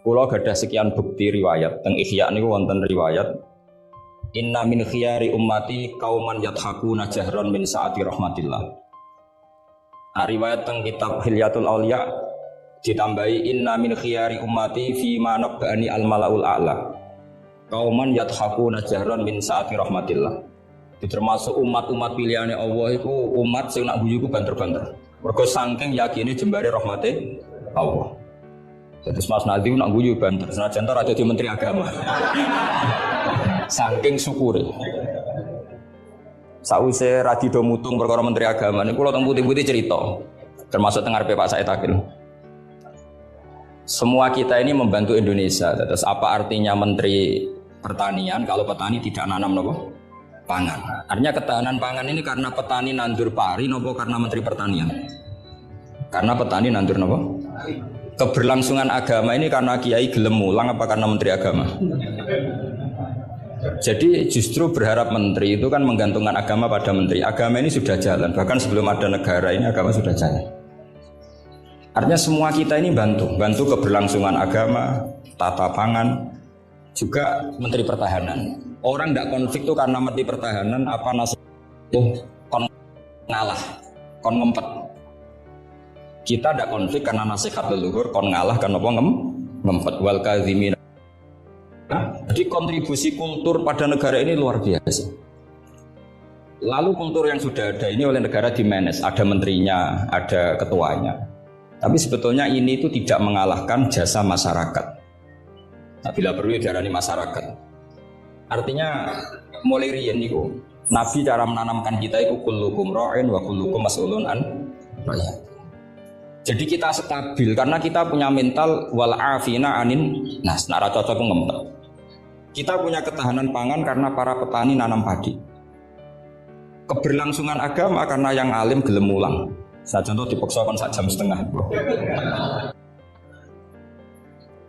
Kula gadah sekian bukti riwayat teng Ihya niku wonten riwayat inna min khiyari ummati qauman yathakuna jahran min saati rahmatillah. Riwayat teng kitab Hilyatul Auliya ditambahi inna min khiyari ummati fi ma nabbani al malaul a'la. Qauman yathakuna jahran min saati rahmatillah. Termasuk umat-umat pilihane Allah iku umat sing nak guyu ku banter-banter. Mergo saking yakine jembare rahmate Allah. Terus Mas Nadi nak guyu banter, senajan ora dadi menteri agama. Saking syukure. Sause radido mutung perkara menteri agama niku kula teng putih-putih cerita. Termasuk teng ngarepe Pak Said Akil. Semua kita ini membantu Indonesia. Terus apa artinya menteri pertanian kalau petani tidak nanam nopo? Pangan. Artinya ketahanan pangan ini karena petani nandur pari nopo karena menteri pertanian? Karena petani nandur nopo? Keberlangsungan agama ini karena kiai gelem mulang apa karena menteri agama? Jadi justru berharap menteri itu kan menggantungkan agama pada menteri. Agama ini sudah jalan, bahkan sebelum ada negara ini agama sudah jalan. Artinya semua kita ini bantu keberlangsungan agama, tata pangan, juga menteri pertahanan. Orang tidak konflik itu karena menteri pertahanan apa nasib itu kon ngalah, kon ngempet. Kita tidak konflik karena nasihat leluhur, kon ngalah kan apa ngempet wal kadzimin. Jadi kontribusi kultur pada negara ini luar biasa. Lalu kultur yang sudah ada ini oleh negara dimanage, ada menterinya, ada ketuanya. Tapi sebetulnya ini itu tidak mengalahkan jasa masyarakat. Nah, bila perlu diarani masyarakat. Artinya mulai riyen niku Nabi cara menanamkan kita itu kullukum ra'in wa kullukum mas'ulun an ra'iyah. Jadi kita stabil karena kita punya mental wal afina anin nas, nara cocok ngempet. Kita punya ketahanan pangan karena para petani nanam padi. Keberlangsungan agama karena yang alim gelem mulang. Saya contoh dipaksa kon sak jam setengah.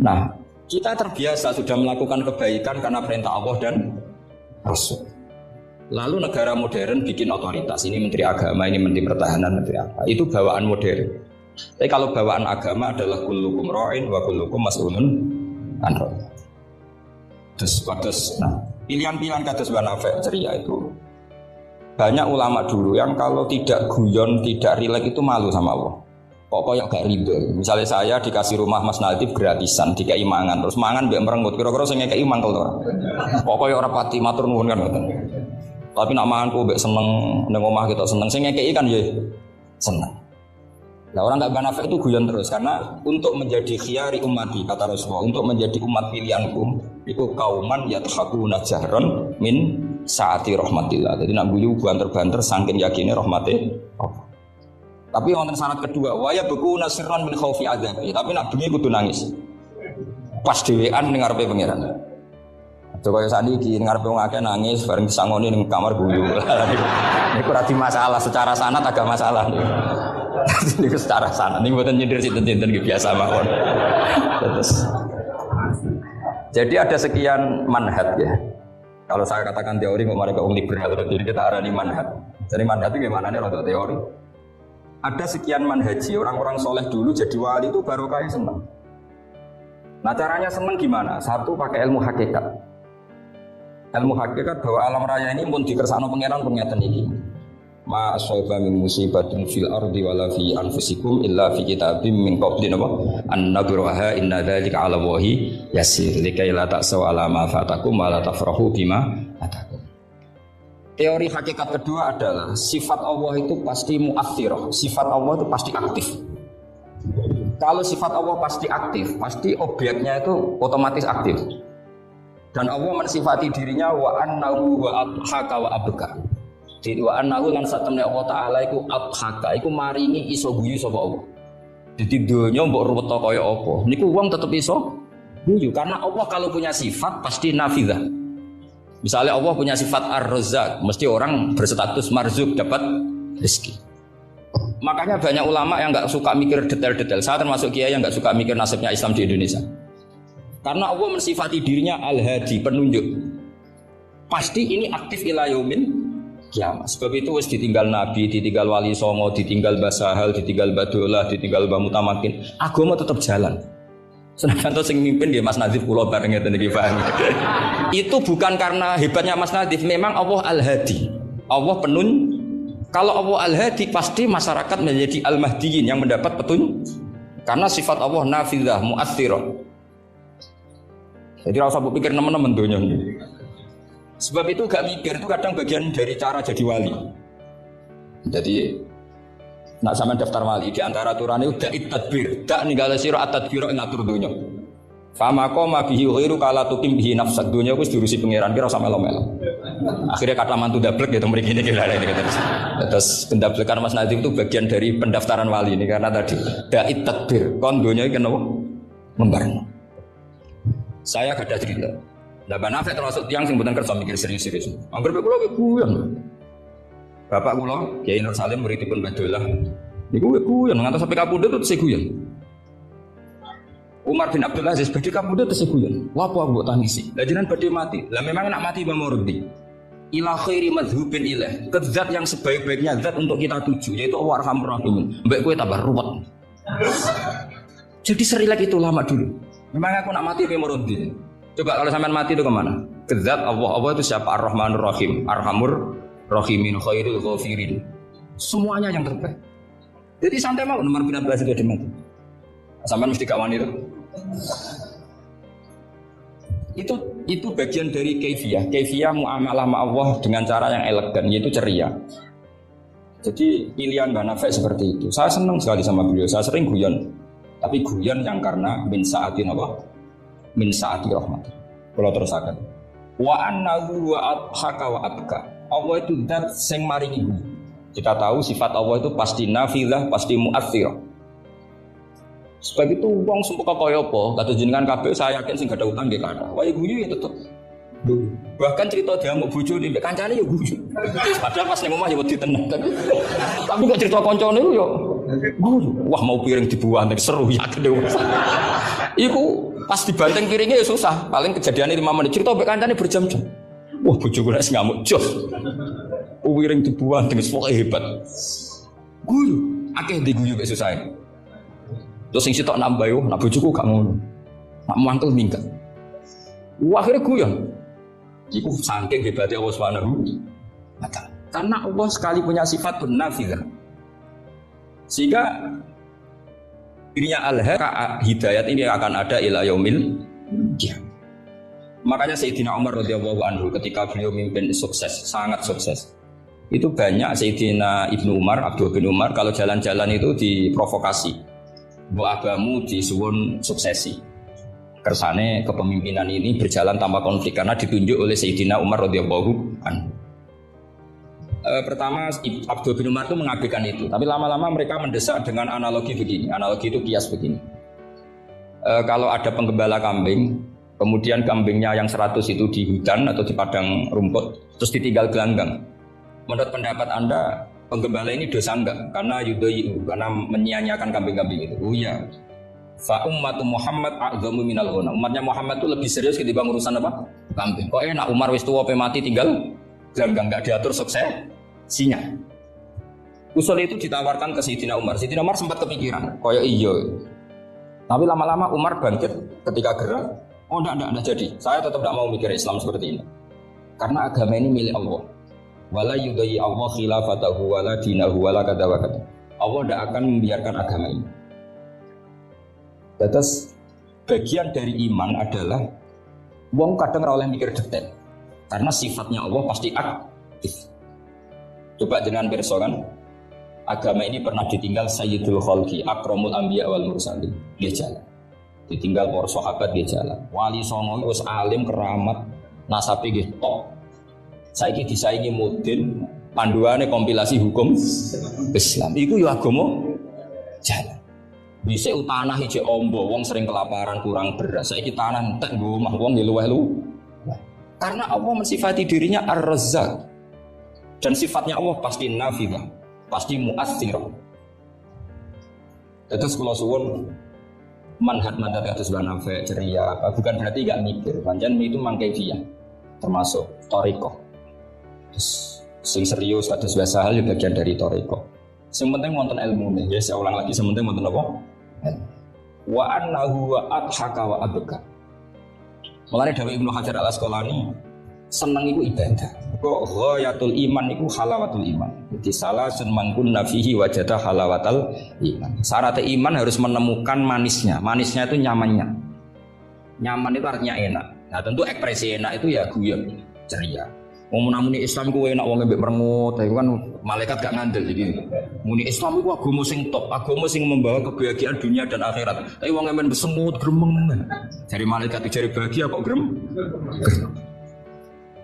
Nah, kita terbiasa sudah melakukan kebaikan karena perintah Allah dan Rasul. Lalu negara modern bikin otoritas, ini menteri agama, ini menteri pertahanan, menteri apa. Itu bawaan modern. Tapi kalau bawaan agama adalah kullukum ra'in wa kullukum mas'ulun an ra'iyah. Terus, nah, pilihan-pilihan kados Banafek ceria itu banyak ulama dulu yang kalau tidak guyon, tidak rileks itu malu sama Allah. Pokoknya gak riba. Misalnya saya dikasih rumah Mas Nadif gratisan, dikai mangan, terus mangan mbek merengut, kira-kira sing ngekeki mangkel to ora. Pokoknya ora pati matur nuwun kan ngoten. Tapi nak mangan ku mbek seneng ning omah kita seneng, sing ngekeki kan ya seneng. Nah, orang tak Banafek itu guyon terus karena untuk menjadi khiyari ummati kata Rasulullah, untuk menjadi umat pilihanku itu kauman yathakuna jahron min saati rahmatillah. Jadi nak guyu banter-banter saking yakine rahmate Allah. Tapi wonten syarat kedua, waya beku nasirran min khaufi adzabi. Tapi nak bengi kudu nangis. Pas dhewean ning ngarepe pangeran. Aja kaya saniki ning ngarepe wong akeh nangis bareng disangoni ning kamar guyu. Niku ora masalah, secara sanad agak masalah niku. Niku secara sanad niku mboten nyindir sinten-sinten iki biasa mawon. Terus. Jadi ada sekian manhaj ya. Kalau saya katakan teori kok mereka liberal, jadi kita arani manhaj. Jadi manhaj itu gimana nih untuk teori? Ada sekian manhaji, orang-orang soleh dulu jadi wali itu baru kayak senang. Nah caranya senang gimana? Satu pakai ilmu hakikat. Ilmu hakikat bahwa alam raya ini pun dikersakno pangeran pengeten iki. Ma asaba min musibatin fil ardi wala fi anfusikum illa fi kitabim min qabli an nabraha inna dzalika 'ala Allahi yasir likai la ta'saw 'ala ma fatakum wa la tafrahu bima atakum. Teori hakikat kedua adalah sifat Allah itu pasti mu'athirah. Sifat Allah itu pasti aktif. Kalau sifat Allah pasti aktif, pasti objeknya itu otomatis aktif. Dan Allah mensifati dirinya wa annahu wa adhaka wa abka. Jadi wa annahu lan satemene Allah taala iku adhaka, iku maringi iso guyu sapa Allah. Jadi donya mbok ruwet kaya apa, niku wong tetep iso guyu karena Allah kalau punya sifat pasti nafidzah. Misalnya Allah punya sifat ar-razzaq, mesti orang berstatus marzuk dapat rezeki. Makanya banyak ulama yang enggak suka mikir detail-detail. Saya termasuk kiai yang enggak suka mikir nasibnya Islam di Indonesia. Karena Allah mensifati dirinya al-hadi, penunjuk. Pasti ini aktif ila yaumin kiamat. Sebab itu wis ditinggal Nabi, ditinggal Wali Songo, ditinggal Basahal, ditinggal Badolah, ditinggal Mbah Mutamakin. Agama tetap jalan. Senajan to sing mimpin nggih Mas Nadif kula bareng ngeten iki paham. Itu bukan karena hebatnya Mas Nadif, memang Allah Al-Hadi. Allah kalau Allah Al-Hadi pasti masyarakat menjadi Al-Mahdiyin yang mendapat petunjuk. Karena sifat Allah nafidzah mu'athirah. Jadi rasa pikir teman-teman dunia ini. Sebab itu gak mikir itu kadang bagian dari cara jadi wali. Jadi nak sampean daftar wali di antara aturan itu dak tadbir, dak ninggal sira at-tadbir ngatur dunya. Fama qoma bihi ghairu kala tukim bihi nafsad dunya wis diurusi pangeran kira sama melo-melo. Akhirnya kata mantu dablek gitu mriki ini kira ini terus pendablekan Mas Nadif itu bagian dari pendaftaran wali ini karena tadi dak tadbir kon dunya iki kenapa membarno. Saya gak ada cerita. Lah Nafi termasuk tiang sing mboten kersa mikir serius-serius. Angger kula ki guyon. Bapak kula Kiai Nur Salim muridipun Badullah. Niku guyon ngantos sampai kapundhut terus guyon. Umar bin Abdul Aziz badhe kapundhut terus guyon. Lha apa mbok tangisi? Lah jenengan badhe mati. Lah memang nak mati Imam Murdi. Ila khairi madhubin ilaih. Ke zat yang sebaik-baiknya zat untuk kita tuju yaitu Allah Arhamur Rahim. Mbek kowe tambah ruwet. Jadi serilek itu lama dulu. Memang aku nak mati Imam Murdi. Coba kalau sampean mati itu kemana? Ke zat Allah. Allah itu siapa? Ar-Rahmanur Rahim, Arhamur Rahimin, Khairul Ghafirin. Semuanya yang terbaik. Jadi santai mau nomor 15 sudah dimati. Sampean mesti gak wani itu. Itu bagian dari kaifiyah. Kaifiyah muamalah sama Allah dengan cara yang elegan, yaitu ceria. Jadi pilihan Mbak Nafi seperti itu. Saya senang sekali sama beliau. Saya sering guyon. Tapi guyon yang karena min sa'atin Allah, min sa'ati rahmat. Kalau terus akan. Wa annahu wa adhaka wa abka. Allah itu zat sing maringi. Kita tahu sifat Allah itu pasti nafilah, pasti mu'athirah. Sebab itu wong sumpah kaya apa, kata jenengan kabeh saya yakin sing gak ada utang nggih kathah. Wae guyu ya tetep. Bahkan cerita dia mau bojo nek kancane ya guyu. Padahal pas ning omah ya wedi tenan. Tapi kok cerita kancane yo guyu. Wah mau piring dibuang seru yakin deh. Iku pas dibanteng piringnya ya susah. Paling kejadiannya 5 menit. Cerita mbek kancane berjam-jam. Wah bojoku nek ngamuk jos. Piring dibuang dengan pokoke hebat. Guyu, akeh diguyu mek susah. Terus sing sitok nambah yo, nak bojoku gak ngono. Nak mangkel minggat. Wah akhirnya guyon. Iku saking hebatnya Allah Subhanahu wa ta'ala. Karena Allah sekali punya sifat nafidzah. Sehingga dirinya al-haq hidayat ini akan ada ila yaumil qiyamah. Makanya Sayyidina Umar radhiyallahu anhu ketika beliau memimpin sukses, sangat sukses. Itu banyak Sayyidina Ibnu Umar, Abdul bin Umar kalau jalan-jalan itu diprovokasi. Mbok agamu disuwun suksesi. Kersane kepemimpinan ini berjalan tanpa konflik karena ditunjuk oleh Sayyidina Umar radhiyallahu anhu. Pertama Abdul bin Umar itu mengabaikan itu, tapi lama-lama mereka mendesak dengan analogi begini. Analogi itu kias begini. Kalau ada penggembala kambing, kemudian kambingnya yang 100 itu di hutan atau di padang rumput, terus ditinggal gelanggang. Menurut pendapat Anda, penggembala ini dosa enggak? Karena yudhayu, karena menyia-nyiakan kambing-kambing itu. Oh iya. Fa ummatu Muhammad a'dzamu minal ghunam. Umatnya Muhammad itu lebih serius ketimbang urusan apa? Kambing. Kok enak Umar wis tuwa pe mati tinggal gelanggang enggak diatur suksesinya. Usul itu ditawarkan ke Sayyidina Umar. Sayyidina Umar sempat kepikiran, koyo iya. Tapi lama-lama Umar bangkit ketika gerak. Oh enggak jadi. Saya tetap tidak mau mikir Islam seperti ini. Karena agama ini milik Allah. Wala yudai Allah khilafatahu wala dinahu wala kada wa kada. Allah tidak akan membiarkan agama ini. Terus bagian dari iman adalah wong kadang ora oleh mikir detail. Karena sifatnya Allah pasti aktif. Coba jangan pirsa kan. Agama ini pernah ditinggal Sayyidul Khalqi, Akramul Anbiya wal Mursalin. Dia jalan. Ditinggal para sahabat dia jalan. Wali songo wis alim keramat, nasabe nggih tok. Saiki disaingi mudin, panduane kompilasi hukum Islam. Iku yo agama jalan. Bisa utanah ijek ombo, wong sering kelaparan kurang beras. Saiki tanah entek nggo omah wong luweh lu. Karena Allah mensifati dirinya Ar-Razzaq. Dan sifatnya Allah pasti nafidzah, pasti mu'athirah. Terus kula suwun manhaj kados Nafi ceria, bukan berarti enggak mikir. Pancen itu mangkaifiyah. Termasuk thariqah. Sing serius kados biasa hal bagian dari thariqah. Sing penting wonten ilmune. Ya saya ulang lagi, sing penting wonten apa? wa annahu wa adhaka wa abka. Mulane dawuh Ibnu Hajar Al-Asqalani seneng iku ibadah. Kok ghayatul iman iku halawatul iman. Jadi salasun mangkun nafihi wajada halawatal iman. Syarat iman harus menemukan manisnya. Manisnya itu nyamannya. Nyaman itu artinya enak. Nah tentu ekspresi enak itu ya guyon, ceria. Wong muni Islam ku enak wong mbek merengut, itu kan malaikat gak ngandel iki. Muni Islam iku agama sing top, agama sing membawa kebahagiaan dunia dan akhirat. Tapi wong men besemut gremeng. Dari malaikat dicari bahagia kok grem.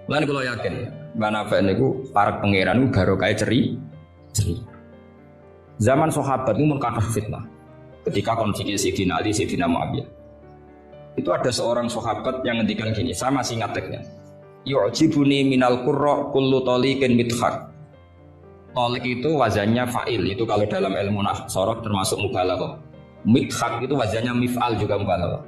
Lan kula yakin, Mbak Nafa niku para pangeran niku barokah ceri. Zaman sahabat itu mengkafir fitnah. Ketika konflik Sayyidina Ali, Sayyidina Muawiyah. Itu ada seorang sahabat yang ngendikan gini, saya masih ingat teksnya. Yu'jibuni minal qurra kullu taliqin mithaq. Talik itu wazannya fa'il, itu kalau dalam ilmu nahwu termasuk mubalaghah. Mithaq itu wazannya mif'al juga mubalaghah.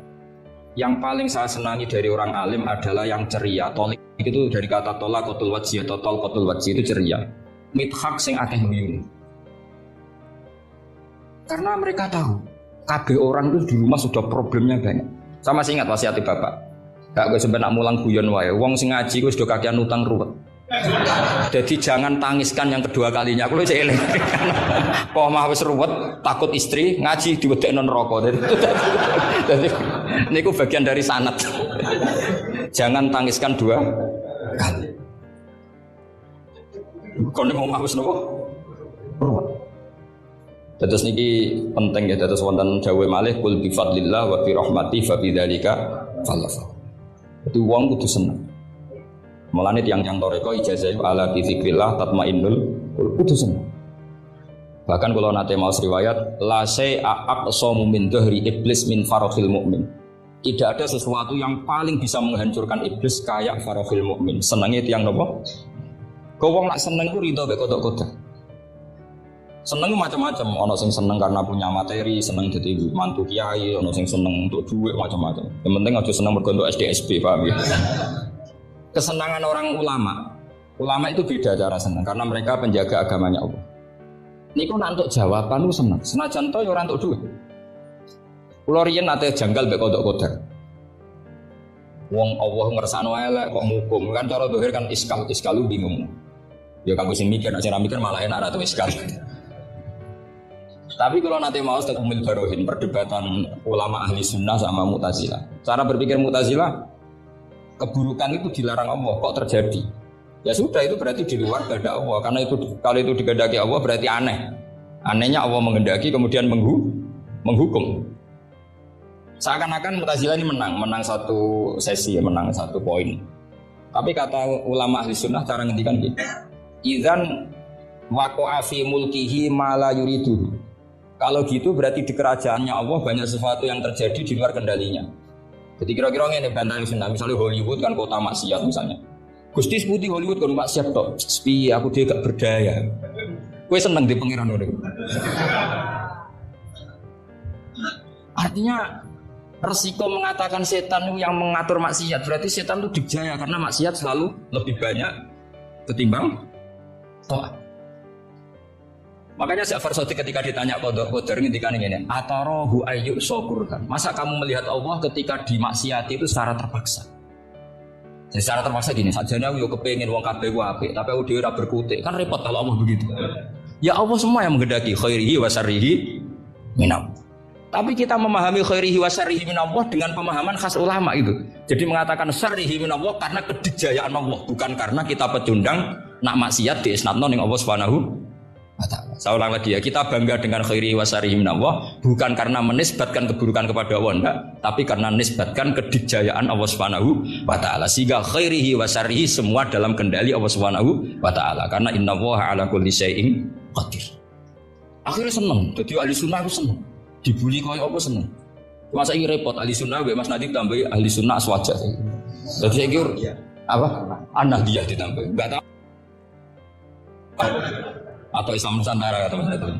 Yang paling saya senangi dari orang alim adalah yang ceria. Talik itu dari kata talaqatul wajhi atau talqatul wajhi itu ceria. Mithaq sing akeh guyu. Karena mereka tahu kabeh orang itu di rumah sudah problemnya banyak. Saya masih ingat wasiat bapak. Gak gue sampai nak mulang guyon wae. Wong sing ngaji gue sudah kakean utang ruwet. Jadi jangan tangiskan yang kedua kalinya. Aku lu eling. Kok mah wis ruwet, takut istri ngaji diwedekno neraka. Jadi niku bagian dari sanad. Jangan tangiskan dua kali. Kon mau mah wis nopo? Ruwet. Terus niki penting ya, terus wonten dawuh malih kul bi fadlillah wa bi rahmati fa bidzalika falafah. Itu wong kudu seneng. Mulane tiyang-tiyang toreko ijazah ala bi dzikrillah tatmainnul kudu seneng. Bahkan kalau nate maos riwayat la syai'a aqsamu min dhahri iblis min farahil mukmin. Tidak ada sesuatu yang paling bisa menghancurkan iblis kayak farahil mukmin. Senenge tiyang napa? Kok wong nak seneng ku rido mek kodok-kodok. Seneng macam-macam, ono sing seneng karena punya materi, seneng jadi mantu kiai, ono sing seneng untuk duit macam-macam. Yang penting aja seneng mergo untuk SDSB, paham ya? Kesenangan orang ulama itu beda cara seneng karena mereka penjaga agamanya Allah. Niku nak untuk jawaban lu seneng, senajan to ya ora untuk duit. Kula riyen nate janggal mek kodok-kodok. Wong Allah ngersakno elek kok ngukum, kan cara dohir kan iskal lu bingung. Ya kanggo sing mikir, nek ora mikir malah enak ora iskal. Tapi kalau nanti mau Ustaz Umil Barohin perdebatan ulama ahli sunnah sama Mu'tazilah. Cara berpikir Mu'tazilah, keburukan itu dilarang Allah, kok terjadi? Ya sudah, itu berarti di luar kehendak Allah. Karena itu kalau itu dikehendaki Allah berarti aneh. Anehnya Allah menghendaki kemudian menghukum. Seakan-akan Mu'tazilah ini menang satu sesi, menang satu poin. Tapi kata ulama ahli sunnah cara ngendikan gitu. Idzan waqa'a fi mulkihi ma la yuriduhu. Kalau gitu berarti di kerajaannya Allah banyak sesuatu yang terjadi di luar kendalinya. Jadi kira-kira ini bantah sunnah, misalnya Hollywood kan kota maksiat misalnya. Gusti seputi Hollywood kan maksiat tok. Sepi aku dia gak berdaya. Kowe seneng di pangeran ngono. Artinya resiko mengatakan setan yang mengatur maksiat berarti setan itu dijaya karena maksiat selalu lebih banyak ketimbang taat. Makanya Ja'far Shadiq ketika ditanya Qadar ngendikan ngene, "Atarahu ayyu syukurkan." Masa kamu melihat Allah ketika dimaksiati itu secara terpaksa? Jadi secara terpaksa gini, sajane aku yo kepengin wong kabeh ku apik, tapi aku dhewe ora berkutik. Kan repot kalau Allah begitu. Ya Allah semua yang menghendaki khairihi wa syarrihi minallah. Tapi kita memahami khairihi wa syarrihi minallah dengan pemahaman khas ulama itu. Jadi mengatakan syarrihi minallah karena kedijayaan Allah, bukan karena kita pecundang nak maksiat diisnadno ning Allah Subhanahu wa ta'ala. Saya ulang lagi ya, kita bangga dengan khairihi wa syarrihi minallah bukan karena menisbatkan keburukan kepada Allah enggak, tapi karena menisbatkan kedijayaan Allah Subhanahu wa ta'ala. Sehingga khairihi wa syarrihi semua dalam kendali Allah Subhanahu wa ta'ala. Karena innallaha ala kulli syai'in qadir. Akhirnya seneng, jadi ahli sunnah aku seneng. Dibully kaya apa seneng. Masa ini repot ahli sunnah, Mas Nadib tambahi ahli sunnah aswaja. Jadi saya kira apa? An-Nahdiyah ditambah. Enggak tahu. Atau Islam Nusantara kata Mas Nadib.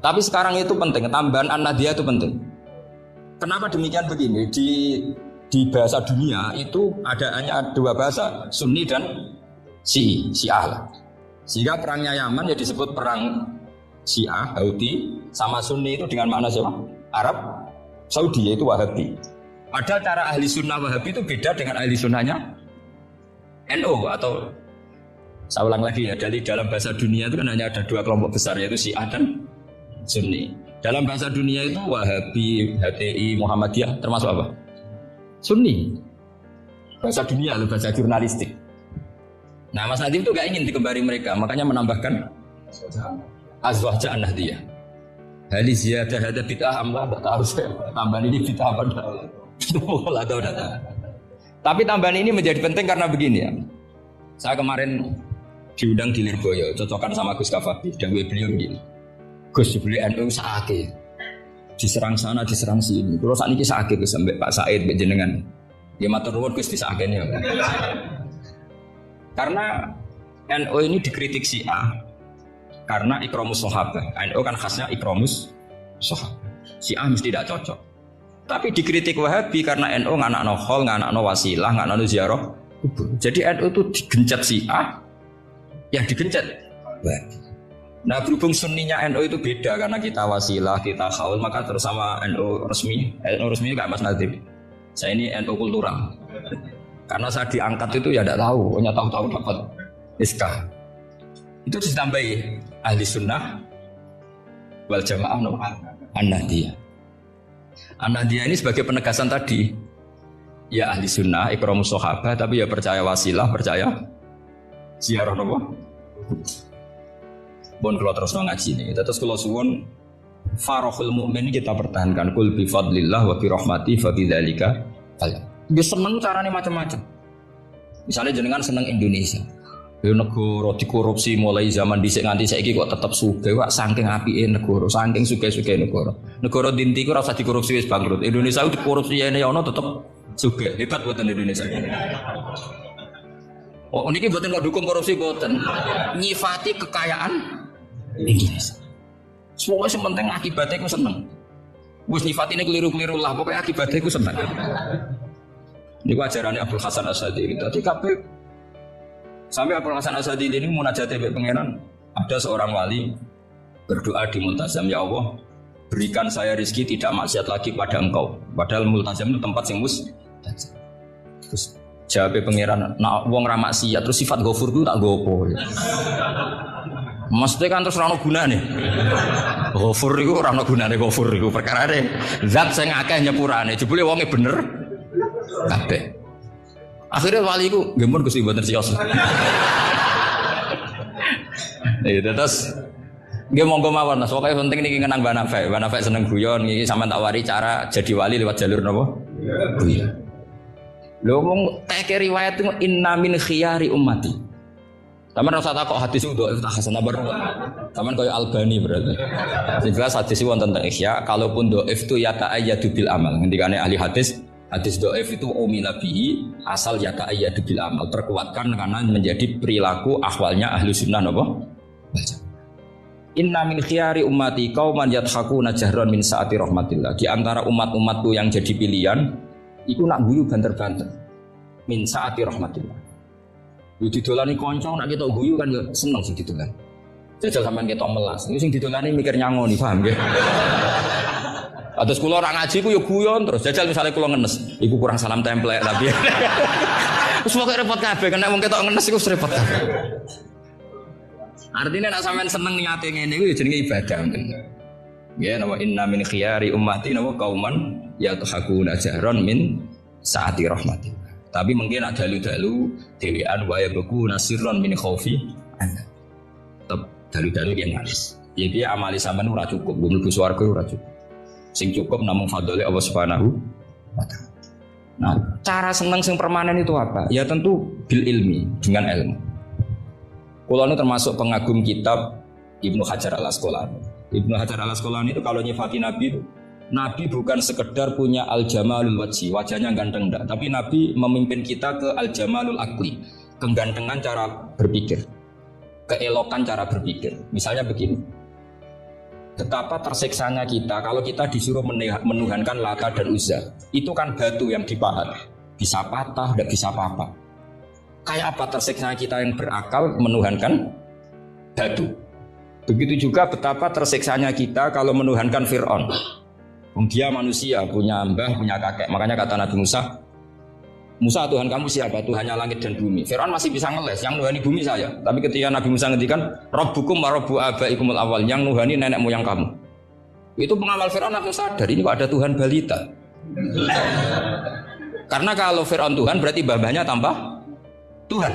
Tapi sekarang itu penting, tambahan An-Nahdiyah itu penting. Kenapa demikian begini? Di bahasa dunia itu hanya dua bahasa, Sunni dan Syiah. Sehingga perangnya Yaman ya disebut perang Syiah, Houthi, sama Sunni itu dengan makna siapa? Saudi yaitu Wahabi. Padahal cara ahli sunnah Wahabi itu beda dengan ahli sunnahnya NU atau saya ulang lagi ya, dari dalam bahasa dunia itu kan hanya ada dua kelompok besar yaitu Syiah dan Sunni. Dalam bahasa dunia itu Wahabi, HTI, Muhammadiyah termasuk apa? Sunni. Bahasa dunia loh, bahasa jurnalistik. Nah Mas Nadif itu gak ingin dikembari mereka, makanya menambahkan azwaj an-nahdiyah. Hal ziyadah hada bid'ah amlah, tak tahu saya. Tambahan ini bid'ah apa enggak? Atau enggak. Tapi tambahan ini menjadi penting karena begini ya. Saya kemarin diundang di Lirboyo, cocokan sama Gus Kafabi, dan beliau begini. Gus beli NU sakit, diserang sana, diserang sini. Kalau saat ini sakit Gus sampai Pak Said, Mbak Jenengan. Ya matur nuwun Gus disakitnya. Karena NU ini dikritik Syiah karena ikramus sahabat. NU kan khasnya ikramus sahabat. Syiah mesti tidak cocok. Tapi dikritik Wahabi karena NU nganakno khol, nganakno wasilah, nganakno ziarah kubur. Jadi NU itu digencet Syiah, yang digencet Wahabi. Nah berhubung sunninya NU itu beda karena kita wasilah, kita khaul, maka terus sama NU resmi. NU resmi itu kayak Mas Nadif. Saya ini NU kultural. Karena saya diangkat itu ya tidak tahu, hanya tahu-tahu dapat SK. Itu ditambahi ahli sunnah wal jamaah an-nahdiyah. An-nahdiyah ini sebagai penegasan tadi. Ya ahli sunnah, ikramus sahabat, tapi ya percaya wasilah, percaya ziarah nopo. Bon kalau terus ngaji ini, terus kalau suwun farahul mukmin kita pertahankan kul bi fadlillah wa bi rahmati fa bidzalika fal. Dia seneng carane macam-macam. Misalnya jenengan seneng Indonesia. Ya negara dikorupsi mulai zaman dhisik nganti saiki kok tetep sugih kok saking apike negara, saking sugih-sugih negara. Negara dinti ku ora usah dikorupsi wis bangkrut. Indonesia itu dikorupsi ene ono tetep sugih. Hebat buatan Indonesia. Oh niki mboten kok dukung korupsi mboten. Nyifati kekayaan Indonesia. Semua yang penting akibatnya aku seneng. Wis nyifatine keliru-keliru lah, pokoknya akibatnya aku seneng. Ini ajarannya Abdul Hasan As-Sadili. Tadi kabeh sampai Abdul Hasan As-Sadili ini munajat mbek pangeran. Ada seorang wali berdoa di multazam, ya Allah, berikan saya rezeki tidak maksiat lagi pada Engkau. Padahal multazam itu tempat sing terus jawab pangeran, nak wong ra maksiat terus sifat ghafur itu tak gopo. Mesti kan terus ora ono gunane. Ghafur iku ora ono gunane ghafur iku perkarane zat sing akeh nyepurane jebule wonge bener kabeh. Akhirnya wali iku nggih mun Gusti mboten sios. Terus nggih monggo mawon Mas, pokoke penting niki ngenang Mbak Nafek. Mbak Nafek seneng guyon iki sampean tak wari cara jadi wali lewat jalur napa? Guyon. Lho mong teke riwayat itu inna min khiyari ummati. Taman rasa takok hadis itu dhaif tak hasan bar. Taman koyo Albani berarti. Jelas hadis itu wonten teng Ihya, kalaupun dhaif itu ya ta'ayyadu bil amal. Ngendikane ahli hadis dhaif itu umila bihi asal ya ta'ayyadu bil amal, terkuatkan karena menjadi perilaku ahwalnya ahli sunnah napa? Inna min khiyari ummati qauman yadhakuna jahran min saati rahmatillah. Di antara umat-umatku yang jadi pilihan iku nak guyu banter-banter min saati rahmatillah. Yo didolani kanca nak ketok guyu kan yo seneng sing didolan. Jajal sampean ketok melas. Sing didolani mikir nyangoni, paham nggih? Atus kula ora ngaji ku yo guyon terus. Jajal misale kula ngenes, iku kurang salam templek tapi. Wis pokoke repot kabeh kena wong ketok ngenes iku repot kabeh. Artinya nak sampean seneng niate ngene iku yo jenenge ibadah. Ya nama inna min khiyari ummati nama kauman yadhakuna jahran min saati rahmatillah. Tapi mungkin ada dalu-dalu dewean wa yabku nasirron min khaufi ana. Tetep dalu-dalu yang nangis. Ya dia amali sampean ora cukup, mlebu swarga ora cukup. Sing cukup namung fadhole Allah Subhanahu wa taala. Nah, cara seneng sing permanen itu apa? Ya tentu bil ilmi, dengan ilmu. Kula ini termasuk pengagum kitab Ibnu Hajar Al-Asqalani. Ibnu Hajar Al-Asqalani itu kalau nyifati Nabi itu Nabi bukan sekedar punya al-jamalul wajhi, wajahnya ganteng enggak, tapi Nabi memimpin kita ke al-jamalul akli, kegantengan cara berpikir, keelokan cara berpikir. Misalnya begini, betapa tersiksanya kita kalau kita disuruh menuhankan Lata dan Uzza. Itu kan batu yang dipahat, bisa patah, tidak bisa apa-apa. Kayak apa tersiksanya kita yang berakal menuhankan batu. Begitu juga betapa tersiksanya kita kalau menuhankan Fir'aun. Dia manusia, punya mbah, punya kakek. Makanya kata Nabi Musa, Musa Tuhan kamu siapa? Tuhannya langit dan bumi. Fir'aun masih bisa ngeles, yang nuhani bumi saya. Tapi ketika Nabi Musa ngendikan, Rabbukum wa Rabbu abaikumul awal, yang nuhani nenek moyang kamu. Itu pengamal Fir'aun langsung sadar, ini kok ada Tuhan balita. Karena kalau Fir'aun Tuhan berarti mbah-mbahnya tambah Tuhan.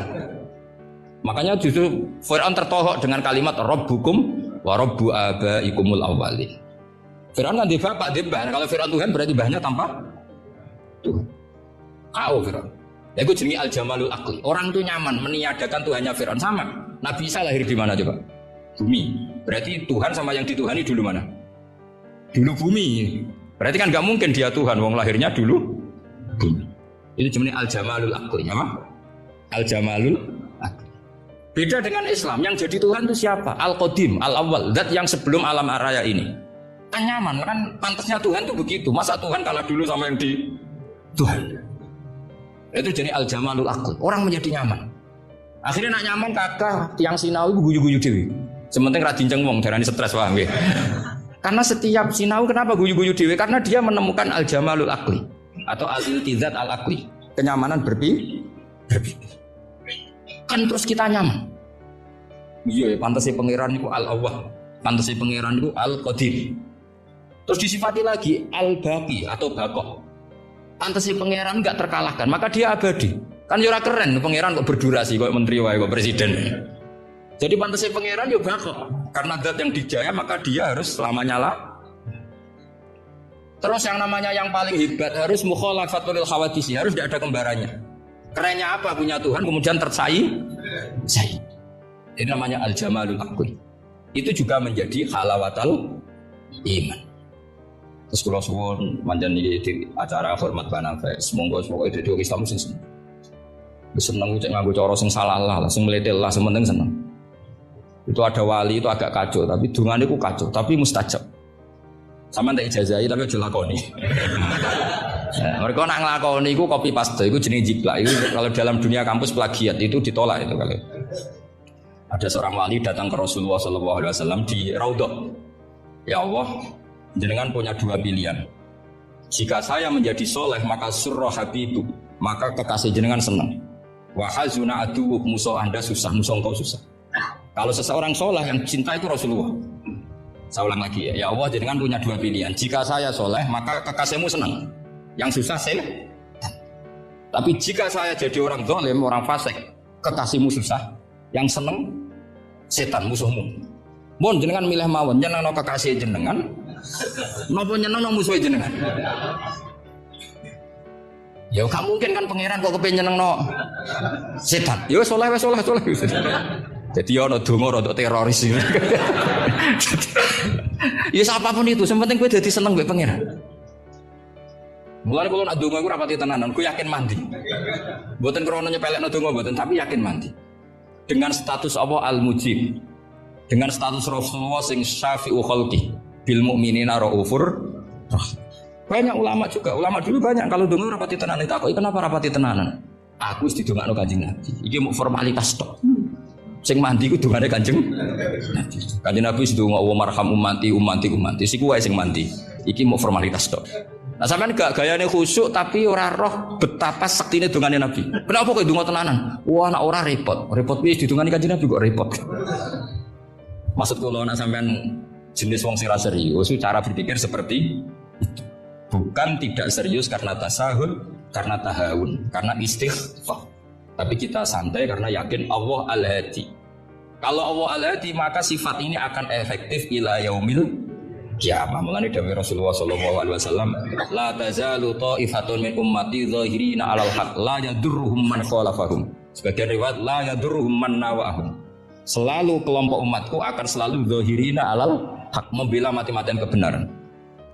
Makanya justru Fir'aun tertohok dengan kalimat Rabbukum wa Rabbu abaikumul awwalin. Fir'aun kan di bapak, di mbah. Kalau Fir'aun Tuhan berarti mbahnya tambah Tuhan. Kau Fir'aun. Ya itu jenis al-jamalul akli. Orang itu nyaman meniadakan Tuhannya Fir'aun. Sama. Nabi Isa lahir di mana coba? Bumi. Berarti Tuhan sama yang dituhani dulu mana? Dulu bumi. Berarti kan gak mungkin dia Tuhan. Wong lahirnya dulu bumi. Itu jenis al-jamalul akli. Apa? Al-jamalul akli. Beda dengan Islam. Yang jadi Tuhan itu siapa? Al-Qadim, Al-Awwal. Zat yang sebelum alam raya ini. Kan nyaman. Kan pantasnya Tuhan itu begitu. Masa Tuhan kalah dulu sama yang di Tuhan? Itu jadi al-jamalul akli. Orang menjadi nyaman. Akhirnya nak nyaman kakak tiang sinau itu guyu-guyu dewi. Sementing ra dinceng wong darani stres paham nggih. Karena setiap sinau kenapa guyu-guyu dewi? Karena dia menemukan al-jamalul akli atau al-iltizat al-akli. Kenyamanan berpikir. Kan terus kita nyaman. Iya ya, pantasnya pangeran itu al-awwah. Pantasnya pangeran itu al-qadir. Terus disifati lagi al-baqi atau bakoh. Pantas si pangeran enggak terkalahkan, maka dia abadi. Kan ora keren pangeran kok berdurasi kok menteri wae kok presiden. Jadi pantas si pangeran yo bakok. Karena zat yang dijaya maka dia harus selamanya lah. Terus yang namanya yang paling hebat harus mukhalafatul khawadisi, harus tidak ada kembarannya. Kerennya apa punya Tuhan kemudian tersaing. Ini namanya al-jamalul akli. Itu juga menjadi halawatul iman. Terus kalau suwon manjan di acara hormat banafek, semoga itu di Islam sing seneng cek nganggo cara sing salah lah, sing meletel lah, sementing seneng. Itu ada wali itu agak kacau, tapi dungane ku kacau, tapi mustajab. Sama ndak ijazahi tapi aja lakoni. Mereka nak nglakoni iku copy paste, iku jenenge jiplak. Itu kalau dalam dunia kampus plagiat itu ditolak itu kalau. Ada seorang wali datang ke Rasulullah SAW di Raudhah. Ya Allah, jenengan punya dua pilihan. Jika saya menjadi soleh maka surah habibu, maka kekasih jenengan senang. Wa hazuna adu musuh anda susah, musuh engkau susah. Kalau seseorang soleh yang cinta itu Rasulullah. Saya ulang lagi ya Allah, jenengan punya dua pilihan. Jika saya soleh maka kekasihmu senang, yang susah saya. Tapi jika saya jadi orang zalim, orang fasik, kekasihmu susah, yang senang setan musuhmu. Mohon jenengan milih mawon, jenengan kekasih jenengan. Napa nyenengno musuhe jenengan? Ya gak mungkin kan pangeran kok kepen nyenengno setan. Ya soleh. Jadi ana donga rada teroris. Ya apapun itu, yang penting kowe dadi seneng mbek pangeran. Mulane kula nak donga iku rapati tenanan, ku yakin mandi. Mboten krana nyepelekno donga mboten, tapi yakin mandi. Dengan status Allah al-mujib. Dengan status Rasulullah sing syafi'u khalqi. Bil mukminina raufur. Banyak ulama juga, ulama dulu banyak kalau dongo rapati tenanan. Takut kenapa rapati tenanan? Aku wis didongakno Kanjeng Nabi. Iki mau formalitas tok. Sing mandi ku dongane Kanjeng Nabi. Kanjeng Nabi wis donga wa marham ummati. Siku wae sing mandi. Iki mau formalitas tok. Nah sampean gak gayane khusyuk tapi ora roh betapa sektine dongane Nabi. Kenapa kok donga tenanan? Wah nek ora repot. Repot wis didongani Kanjeng Nabi kok repot. Maksud kula nek sampean jenis wong sing serius, cara berpikir seperti itu. Bukan tidak serius karena tasahul, karena tahawun, karena istighfar. Tapi kita santai karena yakin Allah al-hadi. Kalau Allah al-hadi maka sifat ini akan efektif ila yaumil qiyamah. Mulane dawuh Rasulullah sallallahu alaihi wasallam, la tazalu ta'ifatun min ummati zahirina 'alal haq la yadurruhum man khalafahum. Sebagian riwayat la yadurruhum man nawahum. Selalu kelompok umatku akan selalu zahirina 'alal hak, membela mati-matian kebenaran.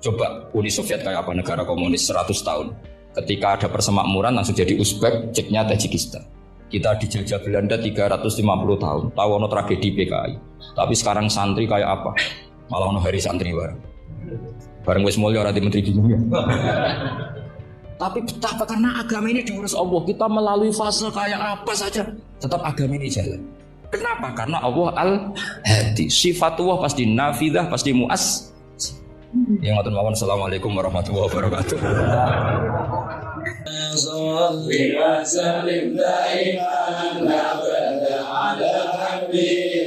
Coba Uni Soviet kayak apa, negara komunis 100 tahun. Ketika ada persemakmuran langsung jadi Uzbek, ceknya Tajikistan. Kita dijajah Belanda 350 tahun. Tahu ono tragedi PKI. Tapi sekarang santri kayak apa? Malah ono hari santri bareng wis mulya ora di menteri bingung ya. Tapi betapa karena agama ini diurus Allah, kita melalui fase kayak apa saja tetap agama ini jalan. Kenapa? Karena Allah al-hadi. Sifatullah pasti nafidah, pasti muas. Yang ngoten mawon. Assalamualaikum warahmatullahi wabarakatuh. صل وسلم دائما ابدا على حبيبك